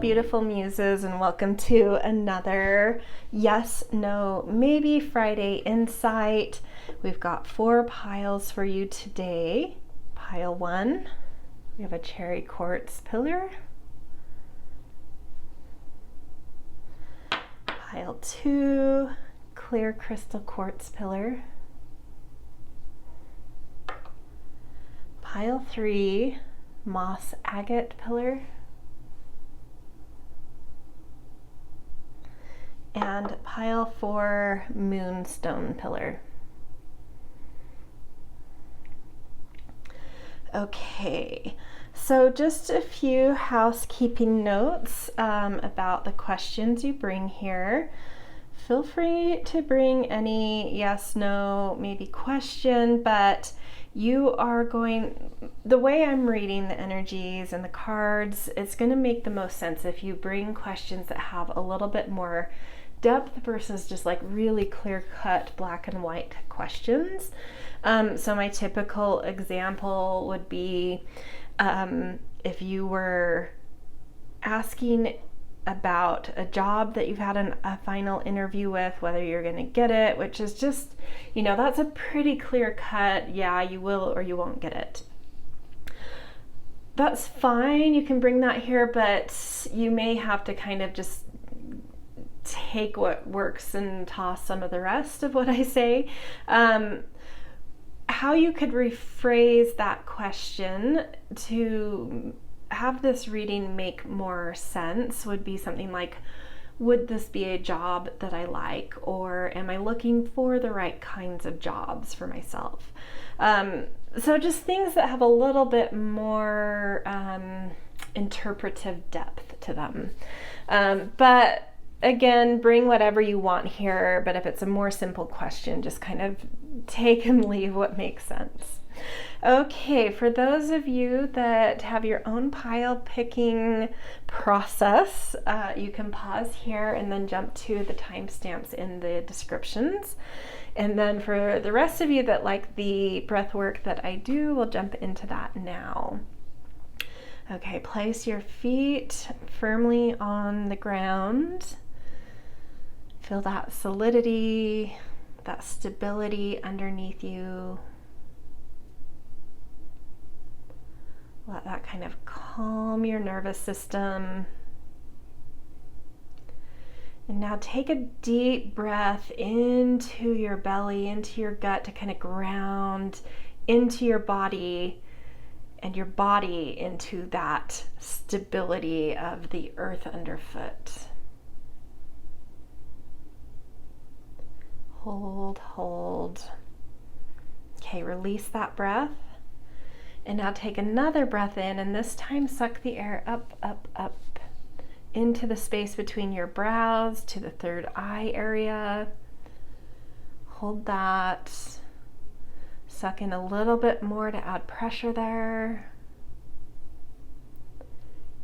beautiful muses, and welcome to another Yes, No, Maybe Friday Insight. We've got 4 piles for you today. Pile 1, we have a cherry quartz pillar. Pile 2, clear crystal quartz pillar. Pile 3, moss agate pillar. And pile 4, moonstone pillar. Okay, so just a few housekeeping notes about the questions you bring here. Feel free to bring any yes, no, maybe question, but you are the way I'm reading the energies and the cards, it's going to make the most sense if you bring questions that have a little bit more depth versus just like really clear-cut black and white questions. So my typical example would be if you were asking about a job that you've had a final interview with, whether you're going to get it, which is just, that's a pretty clear cut, yeah, you will or you won't get it. That's fine, you can bring that here, but you may have to kind of just take what works and toss some of the rest of what I say. How you could rephrase that question to have this reading make more sense would be something like, would this be a job that I like, or am I looking for the right kinds of jobs for myself? So just things that have a little bit more interpretive depth to them. But again, bring whatever you want here, but if it's a more simple question, just kind of take and leave what makes sense. Okay, for those of you that have your own pile picking process, you can pause here and then jump to the timestamps in the descriptions. And then for the rest of you that like the breath work that I do, we'll jump into that now. Okay, place your feet firmly on the ground. Feel that solidity, that stability underneath you. Let that kind of calm your nervous system. And now take a deep breath into your belly, into your gut to kind of ground into your body and your body into that stability of the earth underfoot. Hold. Okay, release that breath. And now take another breath in, and this time suck the air up into the space between your brows to the third eye area. Hold that. Suck in a little bit more to add pressure there.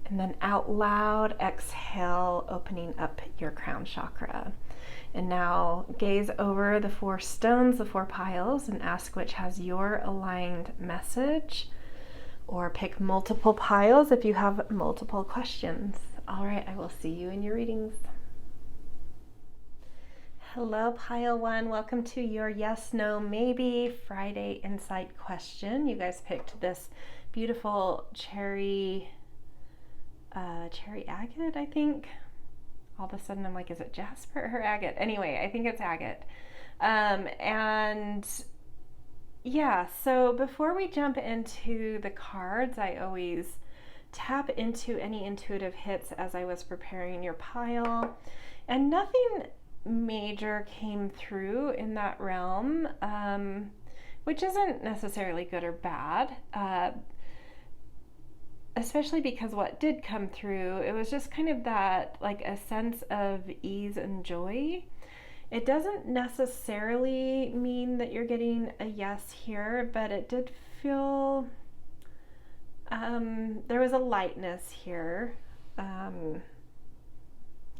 And then out loud, exhale, opening up your crown chakra. And now gaze over the 4 stones, the 4 piles, and ask which has your aligned message. Or pick multiple piles if you have multiple questions. All right, I will see you in your readings. Hello, pile 1. Welcome to your Yes, No, Maybe Friday Insight question. You guys picked this beautiful cherry agate, I think. All of a sudden I'm like, is it jasper or agate? Anyway, I think it's agate. And yeah, so before we jump into the cards, I always tap into any intuitive hits as I was preparing your pile. And nothing major came through in that realm, which isn't necessarily good or bad. Especially because what did come through, it was just kind of that, like a sense of ease and joy. It doesn't necessarily mean that you're getting a yes here, but it did feel, there was a lightness here, kind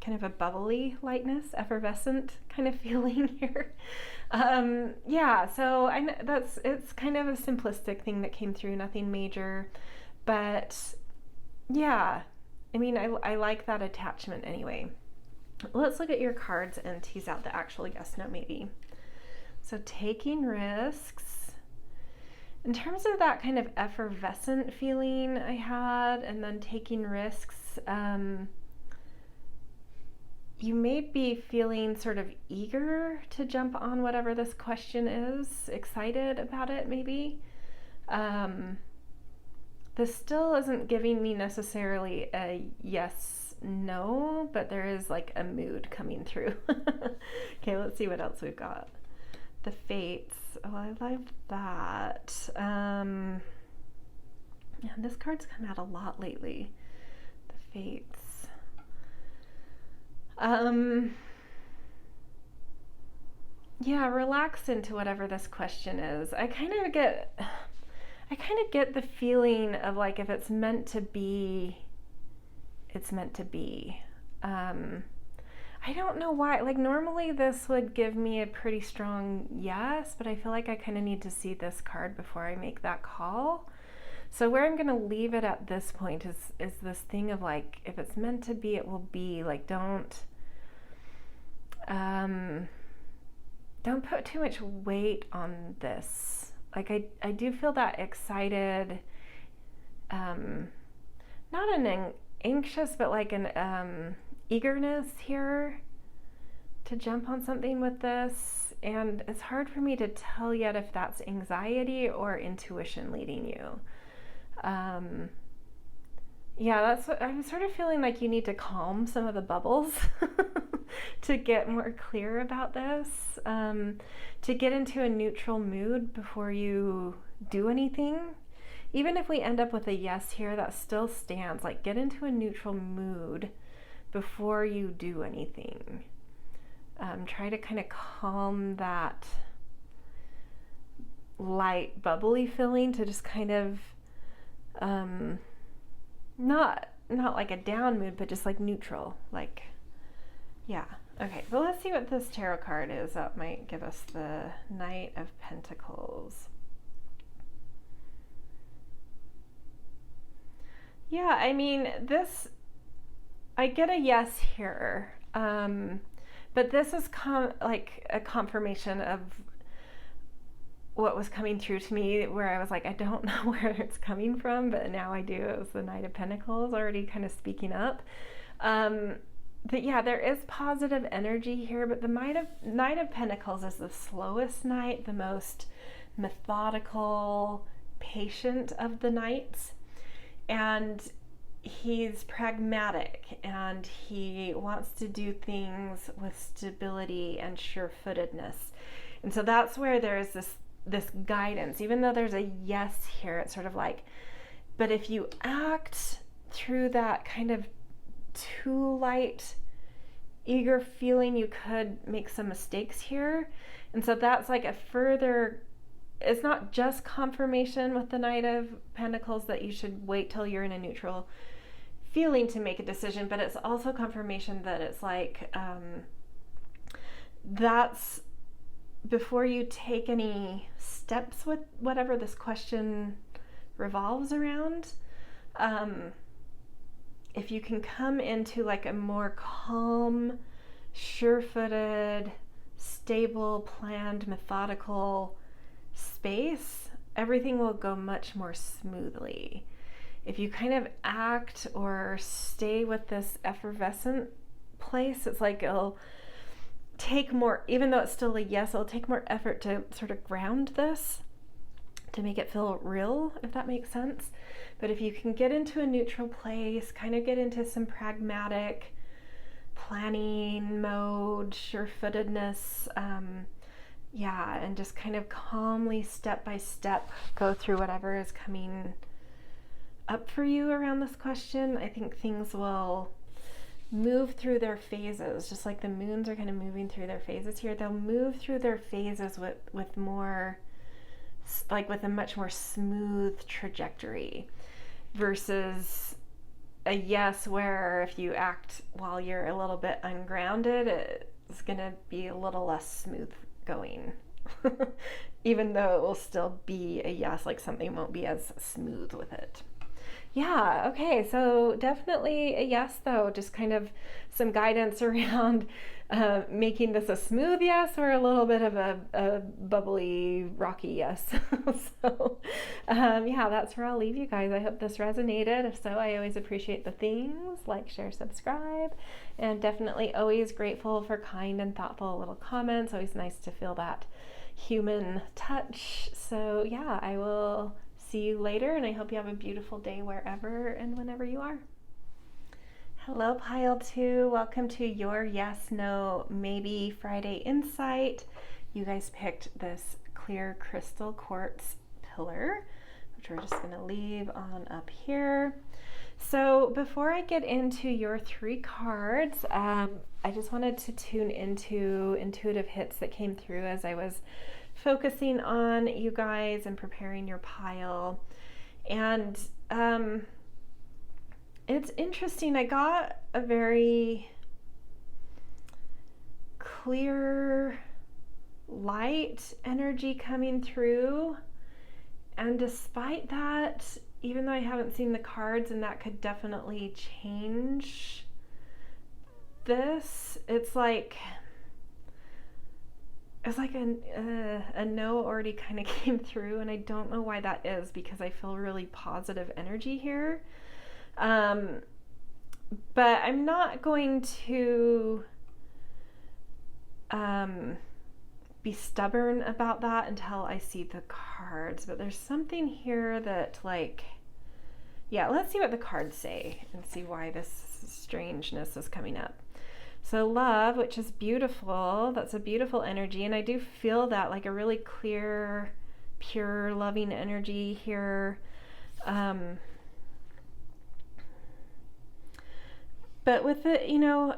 of a bubbly lightness, effervescent kind of feeling here. Yeah, so it's kind of a simplistic thing that came through, nothing major. But yeah, I mean, I like that attachment anyway. Let's look at your cards and tease out the actual yes, no, maybe. So taking risks. In terms of that kind of effervescent feeling I had, and then taking risks, you may be feeling sort of eager to jump on whatever this question is, excited about it maybe. This still isn't giving me necessarily a yes, no, but there is like a mood coming through. Okay, let's see what else we've got. The Fates. Oh, I love that. Yeah, this card's come out a lot lately. The Fates. Yeah, relax into whatever this question is. I kind of get the feeling of like if it's meant to be, it's meant to be. I don't know why. Like normally this would give me a pretty strong yes, but I feel like I kind of need to see this card before I make that call. So where I'm going to leave it at this point is this thing of like, if it's meant to be, it will be. Like don't put too much weight on this. Like I do feel that excited, not an anxious, but like an eagerness here to jump on something with this. And it's hard for me to tell yet if that's anxiety or intuition leading you. Yeah, that's what I'm sort of feeling like you need to calm some of the bubbles to get more clear about this, to get into a neutral mood before you do anything. Even if we end up with a yes here, that still stands. Like get into a neutral mood before you do anything. Try to kind of calm that light, bubbly feeling to just kind of not like a down mood, but just like neutral. Like, yeah. Okay, well, let's see what this tarot card is. That might give us the Knight of Pentacles. Yeah, I mean, this, I get a yes here, but this is like a confirmation of what was coming through to me, where I was like, I don't know where it's coming from, but now I do. It was the Knight of Pentacles already kind of speaking up. But yeah, there is positive energy here, but the Knight of Pentacles is the slowest knight, the most methodical, patient of the knights. And he's pragmatic and he wants to do things with stability and sure-footedness. And so that's where there's this guidance. Even though there's a yes here, it's sort of like, but if you act through that kind of too light, eager feeling, you could make some mistakes here. And so that's like a further, it's not just confirmation with the Knight of Pentacles that you should wait till you're in a neutral feeling to make a decision, but it's also confirmation that it's like, that's before you take any steps with whatever this question revolves around. If you can come into like a more calm, sure-footed, stable, planned, methodical space, everything will go much more smoothly. If you kind of act or stay with this effervescent place, it's like it'll take more, even though it's still a yes, it'll take more effort to sort of ground this, to make it feel real, if that makes sense. But if you can get into a neutral place, kind of get into some pragmatic planning mode, sure-footedness, yeah, and just kind of calmly, step by step, go through whatever is coming up for you around this question, I think things will move through their phases, just like the moons are kind of moving through their phases here. They'll move through their phases with more, like with a much more smooth trajectory versus a yes where if you act while you're a little bit ungrounded, it's gonna be a little less smooth going. Even though it will still be a yes, like something won't be as smooth with it. Yeah, okay, so definitely a yes, though, just kind of some guidance around making this a smooth yes or a little bit of a bubbly, rocky yes. So, yeah, that's where I'll leave you guys. I hope this resonated. If so, I always appreciate the things like, share, subscribe, and definitely always grateful for kind and thoughtful little comments. Always nice to feel that human touch. So, yeah, I will see you later, and I hope you have a beautiful day wherever and whenever you are. Hello, Pile 2. Welcome to your Yes, No, Maybe Friday Insight. You guys picked this clear crystal quartz pillar, which we're just going to leave on up here. So before I get into your 3 cards, I just wanted to tune into intuitive hits that came through as I was focusing on you guys and preparing your pile. And it's interesting. I got a very clear light energy coming through. And despite that, even though I haven't seen the cards and that could definitely change this, it's like a no already kind of came through, and I don't know why that is, because I feel really positive energy here. But I'm not going to be stubborn about that until I see the cards. But there's something here that, like, yeah, let's see what the cards say and see why this strangeness is coming up. So love, which is beautiful, that's a beautiful energy, and I do feel that, like, a really clear, pure, loving energy here. But with the,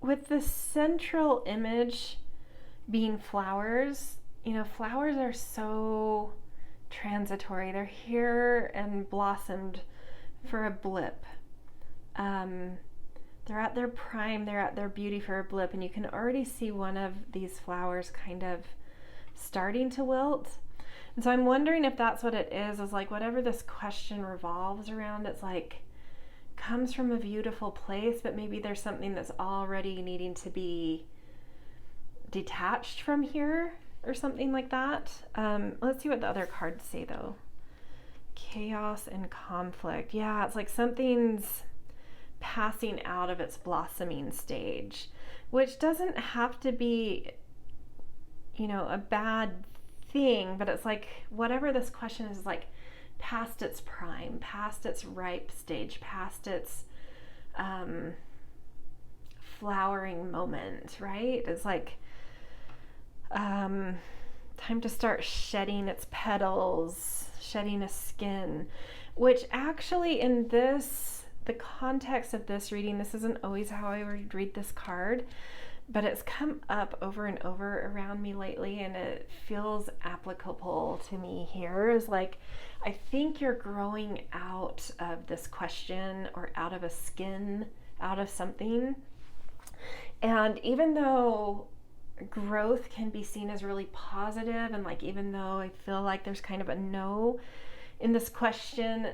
with the central image being flowers, flowers are so transitory. They're here and blossomed for a blip. They're at their prime, they're at their beauty for a blip, and you can already see one of these flowers kind of starting to wilt. And so I'm wondering if that's what it is like whatever this question revolves around, it's like comes from a beautiful place, but maybe there's something that's already needing to be detached from here or something like that. Let's see what the other cards say though. Chaos and conflict. Yeah, it's like something's passing out of its blossoming stage, which doesn't have to be, a bad thing, but it's like whatever this question is like past its prime, past its ripe stage, past its flowering moment, right? It's like time to start shedding its petals, shedding a skin, which actually in the context of this reading, this isn't always how I would read this card, but it's come up over and over around me lately, and it feels applicable to me here. Is like, I think you're growing out of this question or out of a skin, out of something. And even though growth can be seen as really positive, and like even though I feel like there's kind of a no in this question,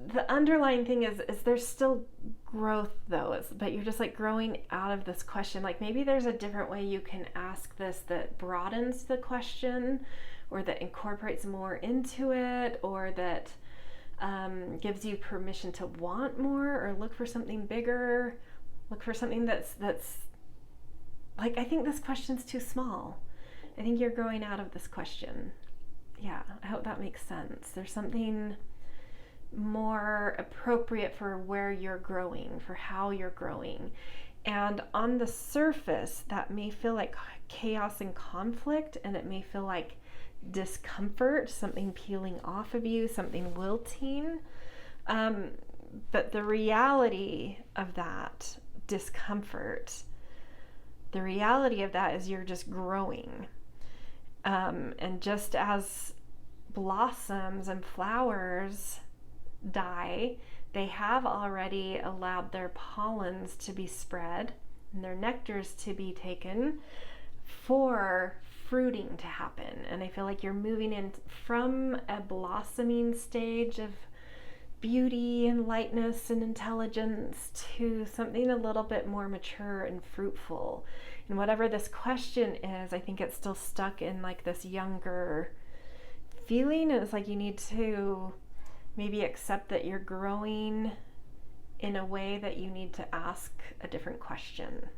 the underlying thing is there's still growth though, but you're just like growing out of this question. Like maybe there's a different way you can ask this that broadens the question, or that incorporates more into it, or that gives you permission to want more, or look for something bigger, look for something that's like, I think this question's too small. I think you're growing out of this question. Yeah, I hope that makes sense. There's something more appropriate for where you're growing, for how you're growing. And on the surface, that may feel like chaos and conflict, and it may feel like discomfort, something peeling off of you, something wilting. But the reality of that discomfort, the reality of that is you're just growing. And just as blossoms and flowers die, they have already allowed their pollens to be spread and their nectars to be taken for fruiting to happen. And I feel like you're moving in from a blossoming stage of beauty and lightness and intelligence to something a little bit more mature and fruitful. And whatever this question is, I think it's still stuck in like this younger feeling. And it's like you need to maybe accept that you're growing in a way that you need to ask a different question.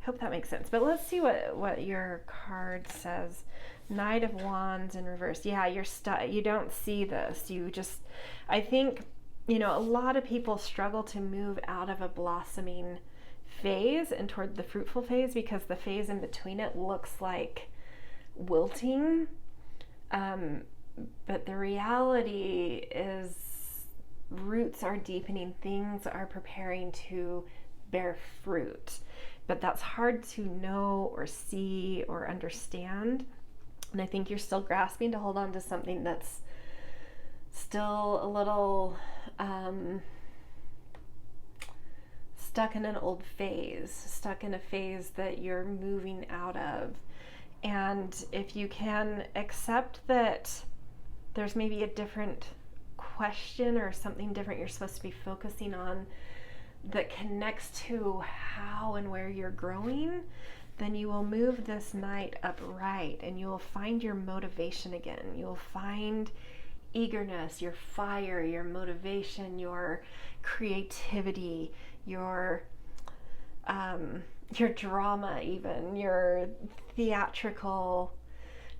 I hope that makes sense. But let's see what your card says. Knight of Wands in reverse. Yeah, you're stuck. You don't see this. You just, I think, you know, a lot of people struggle to move out of a blossoming phase and toward the fruitful phase because the phase in between it looks like wilting. But the reality is roots are deepening, things are preparing to bear fruit. But that's hard to know or see or understand. And I think you're still grasping to hold on to something that's still a little stuck in an old phase, stuck in a phase that you're moving out of. And if you can accept that there's maybe a different question or something different you're supposed to be focusing on that connects to how and where you're growing, then you will move this night upright and you will find your motivation again. You'll find eagerness, your fire, your motivation, your creativity, your drama, even your theatrical.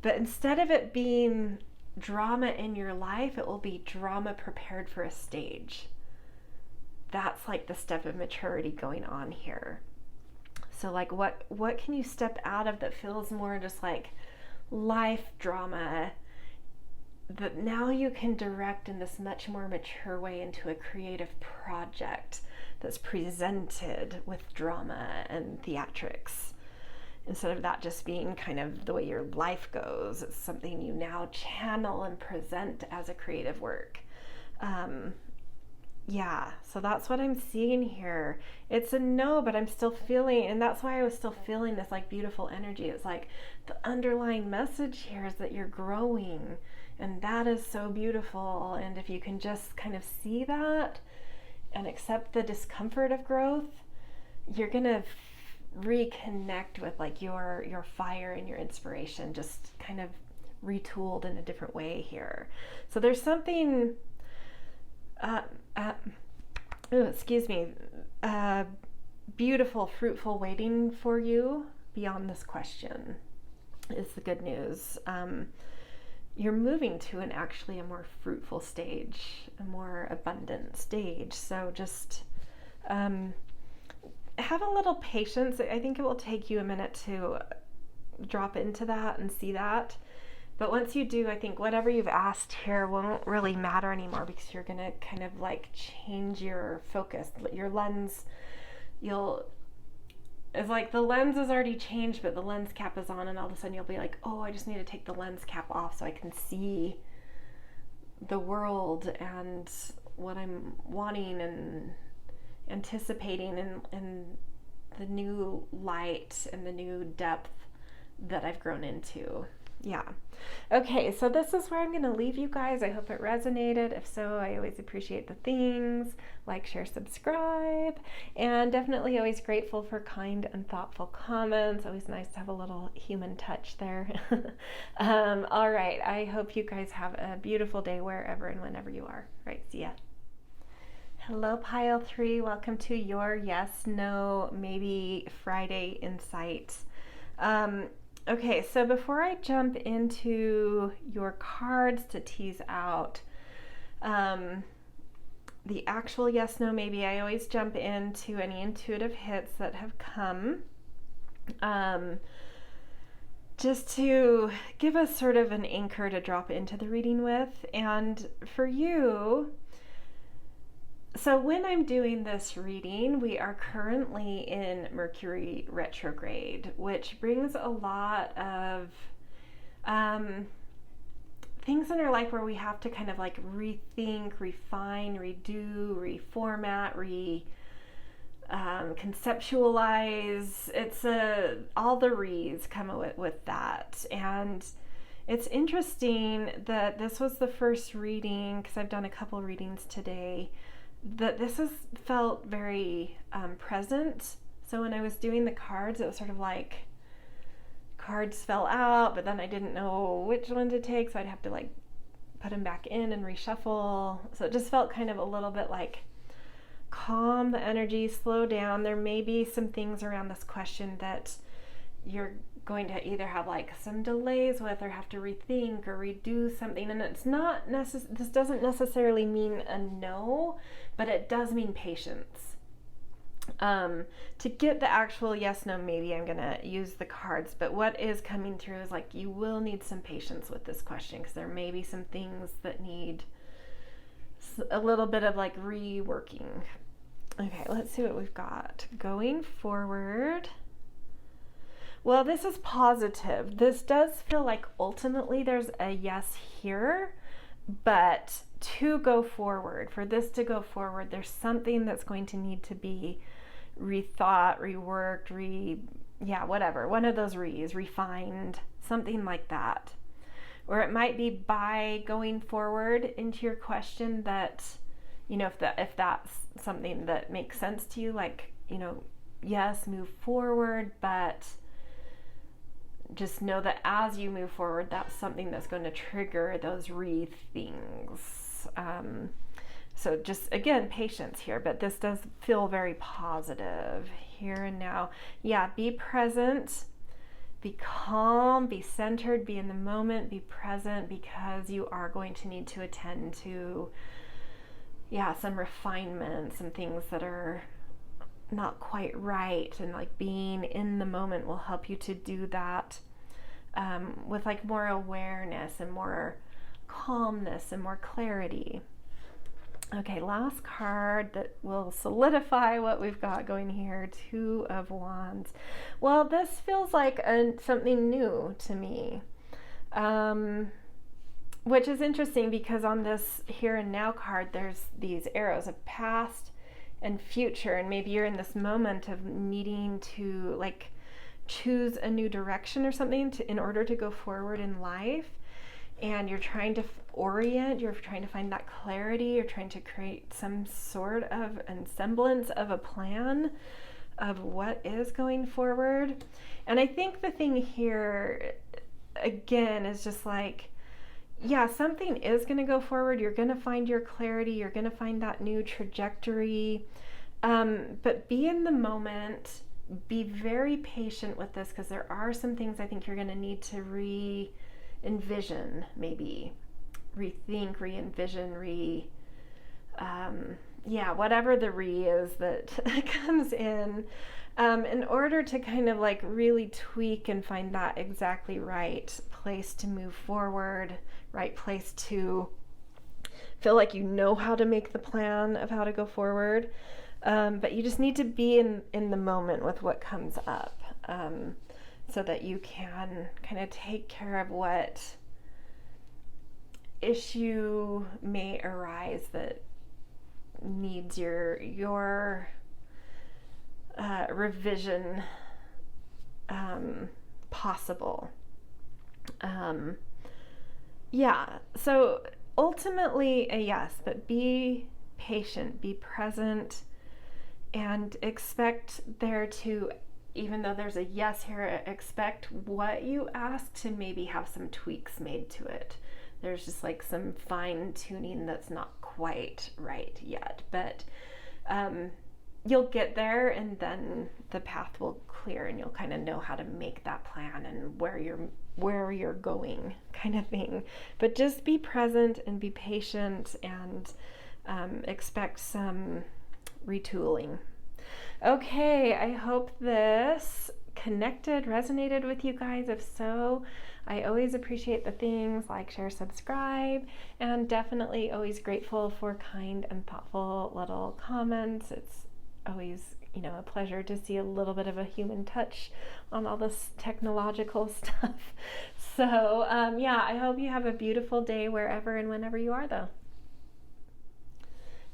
But instead of it being drama in your life, it will be drama prepared for a stage. That's like the step of maturity going on here. So like what can you step out of that feels more just like life drama that now you can direct in this much more mature way into a creative project that's presented with drama and theatrics. Instead of that just being kind of the way your life goes, it's something you now channel and present as a creative work. Yeah, so that's what I'm seeing here. It's a no, but I'm still feeling, and that's why I was still feeling this like beautiful energy. It's like the underlying message here is that you're growing, and that is so beautiful. And if you can just kind of see that and accept the discomfort of growth, you're gonna reconnect with like your fire and your inspiration, just kind of retooled in a different way here. So there's something beautiful, fruitful waiting for you beyond this question is the good news. You're moving to actually a more fruitful stage, a more abundant stage. So just have a little patience. I think it will take you a minute to drop into that and see that. But once you do, I think whatever you've asked here won't really matter anymore because you're going to kind of like change your focus, your lens. It's like the lens is already changed, but the lens cap is on, and all of a sudden you'll be like, oh, I just need to take the lens cap off so I can see the world and what I'm wanting and anticipating and the new light and the new depth that I've grown into. Yeah. Okay, so this is where I'm going to leave you guys. I hope it resonated. If so, I always appreciate the things. Like, share, subscribe. And definitely always grateful for kind and thoughtful comments. Always nice to have a little human touch there. All right. I hope you guys have a beautiful day wherever and whenever you are. All right. See ya. Hello, Pile 3. Welcome to your yes, no, maybe Friday insight. Okay, so before I jump into your cards to tease out the actual yes, no, maybe, I always jump into any intuitive hits that have come just to give us sort of an anchor to drop into the reading with. And for you, so when I'm doing this reading, we are currently in Mercury retrograde, which brings a lot of things in our life where we have to kind of like rethink, refine, redo, reformat, conceptualize. It's all the re's come with that. And it's interesting that this was the first reading, because I've done a couple readings today, that this has felt very present. So when I was doing the cards, it was sort of like cards fell out, but then I didn't know which one to take, so I'd have to like put them back in and reshuffle. So it just felt kind of a little bit like calm the energy, slow down. There may be some things around this question that you're going to either have like some delays with, or have to rethink or redo something. And it's not this doesn't necessarily mean a no, but it does mean patience. To get the actual yes, no, maybe, I'm gonna use the cards, but what is coming through is like you will need some patience with this question, because there may be some things that need a little bit of like reworking. Okay, let's see what we've got going forward. Well, this is positive. This does feel like ultimately there's a yes here, but to go forward, for this to go forward, there's something that's going to need to be rethought, reworked, whatever, one of those re's, refined, something like that. Or it might be by going forward into your question that, you know, if that's something that makes sense to you, like, you know, yes, move forward, but just know that as you move forward, that's something that's going to trigger those things. So just, again, patience here, but this does feel very positive here and now. Yeah, be present, be calm, be centered, be in the moment, be present, because you are going to need to attend to, some refinement, some things that are not quite right, and like being in the moment will help you to do that with like more awareness and more calmness and more clarity. Okay, last card that will solidify what we've got going here, Two of Wands. Well, this feels like something new to me, which is interesting because on this here and now card, there's these arrows of past and future, and maybe you're in this moment of needing to like choose a new direction or something in order to go forward in life. And you're trying to orient, you're trying to find that clarity, you're trying to create some sort of semblance of a plan of what is going forward. And I think the thing here, again, is just like, something is going to go forward. You're going to find your clarity. You're going to find that new trajectory. But be in the moment. Be very patient with this, because there are some things I think you're going to need to envision, maybe rethink, re-envision, whatever the is that comes in order to kind of like really tweak and find that exactly right place to move forward, right place to feel like you know how to make the plan of how to go forward. But you just need to be in the moment with what comes up. So that you can kind of take care of what issue may arise that needs your revision possible. So ultimately a yes, but be patient, be present, and expect there to, even though there's a yes here, expect what you ask to maybe have some tweaks made to it. There's just like some fine tuning that's not quite right yet, but you'll get there, and then the path will clear, and you'll kind of know how to make that plan and where you're going, kind of thing. But just be present and be patient, and expect some retooling. Okay, I hope this resonated with you guys. If so, I always appreciate the things like, share, subscribe, and definitely always grateful for kind and thoughtful little comments. It's always, a pleasure to see a little bit of a human touch on all this technological stuff. So, I hope you have a beautiful day wherever and whenever you are, though.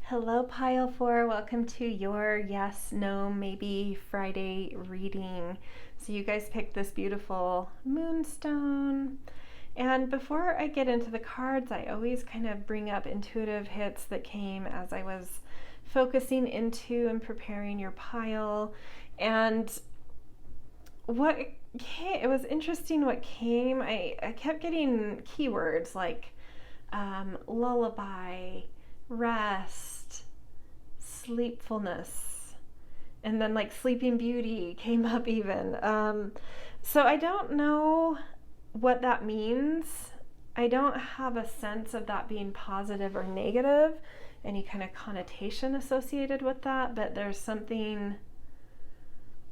Hello, Pile 4. Welcome to your Yes, No, Maybe Friday reading. So you guys picked this beautiful Moonstone. And before I get into the cards, I always kind of bring up intuitive hits that came as I was focusing into and preparing your pile. And it was interesting what came. I kept getting keywords like lullaby, rest, sleepfulness, and then like Sleeping Beauty came up even. So I don't know what that means. I don't have a sense of that being positive or negative, any kind of connotation associated with that, but there's something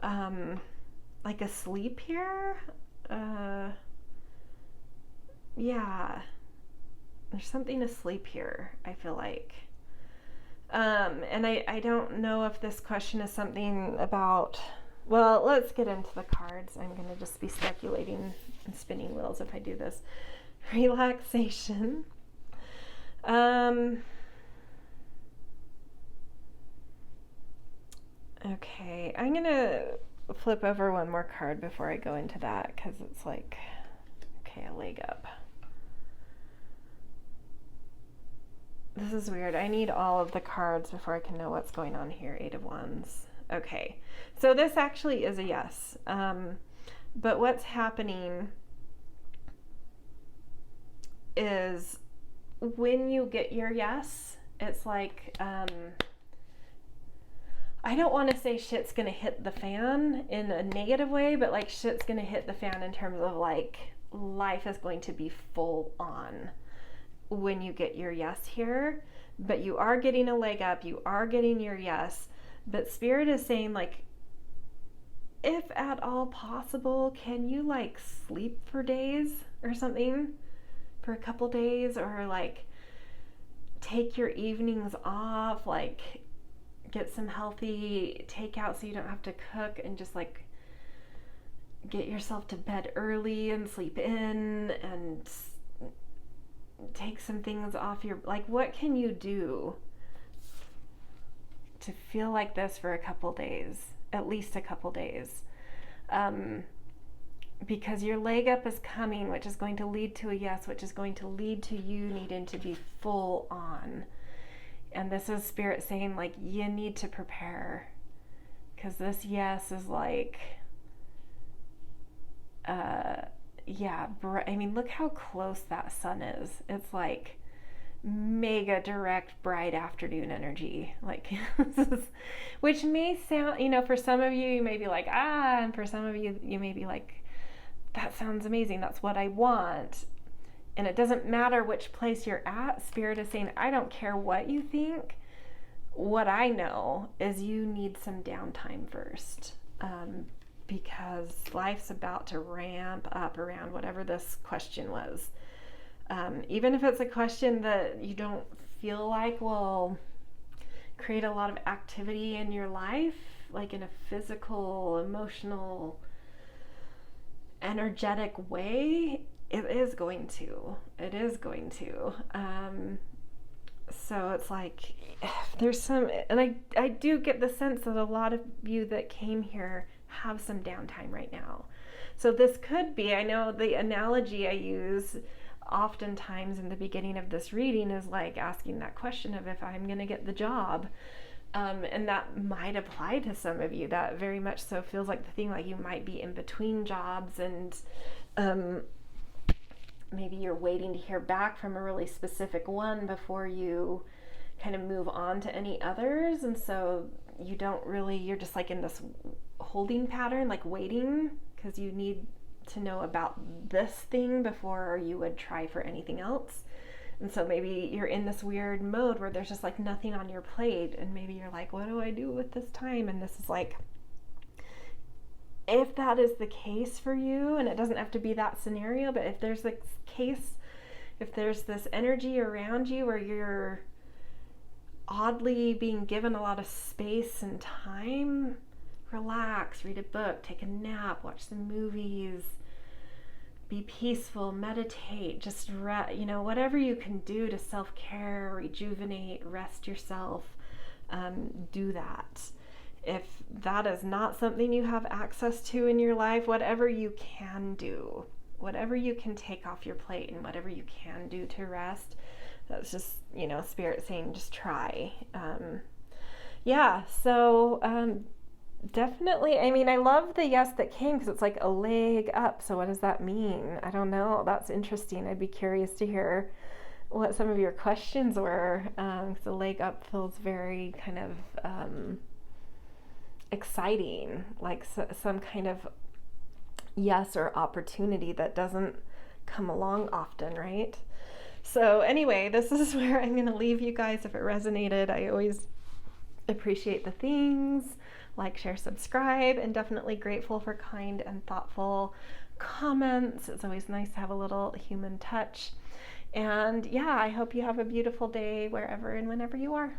like asleep here. Yeah. There's something asleep here, I feel like. And I don't know if this question is something about, well, let's get into the cards. I'm going to just be speculating and spinning wheels if I do this. Relaxation. Okay, I'm going to flip over one more card before I go into that because it's like, okay, a leg up. This is weird. I need all of the cards before I can know what's going on here. 8 of Wands. Okay. So this actually is a yes. But what's happening is when you get your yes, it's like, I don't want to say shit's going to hit the fan in a negative way, but like shit's going to hit the fan in terms of like life is going to be full on when you get your yes here, but you are getting a leg up, you are getting your yes, but Spirit is saying like, if at all possible, can you like sleep for days or something, for a couple days, or like take your evenings off, like get some healthy takeout so you don't have to cook, and just like get yourself to bed early and sleep in and take some things off your, like, what can you do to feel like this for a couple days, at least a couple days, because your leg up is coming, which is going to lead to a yes, which is going to lead to you needing to be full on. And this is Spirit saying like, you need to prepare, because this yes is like, yeah, I mean, look how close that sun is. It's like mega direct, bright afternoon energy. Like, which may sound, you know, for some of you, you may be like, and for some of you, you may be like, that sounds amazing. That's what I want. And it doesn't matter which place you're at. Spirit is saying, I don't care what you think. What I know is you need some downtime first. Because life's about to ramp up around whatever this question was. Even if it's a question that you don't feel like will create a lot of activity in your life, like in a physical, emotional, energetic way, it is going to. So it's like, there's some, and I do get the sense that a lot of you that came here have some downtime right now. So this could be, I know the analogy I use oftentimes in the beginning of this reading is like asking that question of if I'm going to get the job. And that might apply to some of you. That very much so feels like the thing, like you might be in between jobs, and maybe you're waiting to hear back from a really specific one before you kind of move on to any others. And so you don't really, you're just like in this holding pattern, like waiting, because you need to know about this thing before you would try for anything else. And so maybe you're in this weird mode where there's just like nothing on your plate, and maybe you're like, what do I do with this time? And this is like, if that is the case for you, and it doesn't have to be that scenario, but if there's this case, if there's this energy around you where you're oddly being given a lot of space and time, relax, read a book, take a nap, watch some movies, be peaceful, meditate, just whatever you can do to self-care, rejuvenate, rest yourself, do that. If that is not something you have access to in your life, whatever you can do, whatever you can take off your plate and whatever you can do to rest, that's just, Spirit saying just try. Definitely. I mean, I love the yes that came because it's like a leg up. So what does that mean? I don't know. That's interesting. I'd be curious to hear what some of your questions were. The leg up feels very kind of exciting, like some kind of yes or opportunity that doesn't come along often, right? So anyway, this is where I'm going to leave you guys. If it resonated, I always appreciate the things, like, share, subscribe, and definitely grateful for kind and thoughtful comments. It's always nice to have a little human touch. And yeah, I hope you have a beautiful day wherever and whenever you are.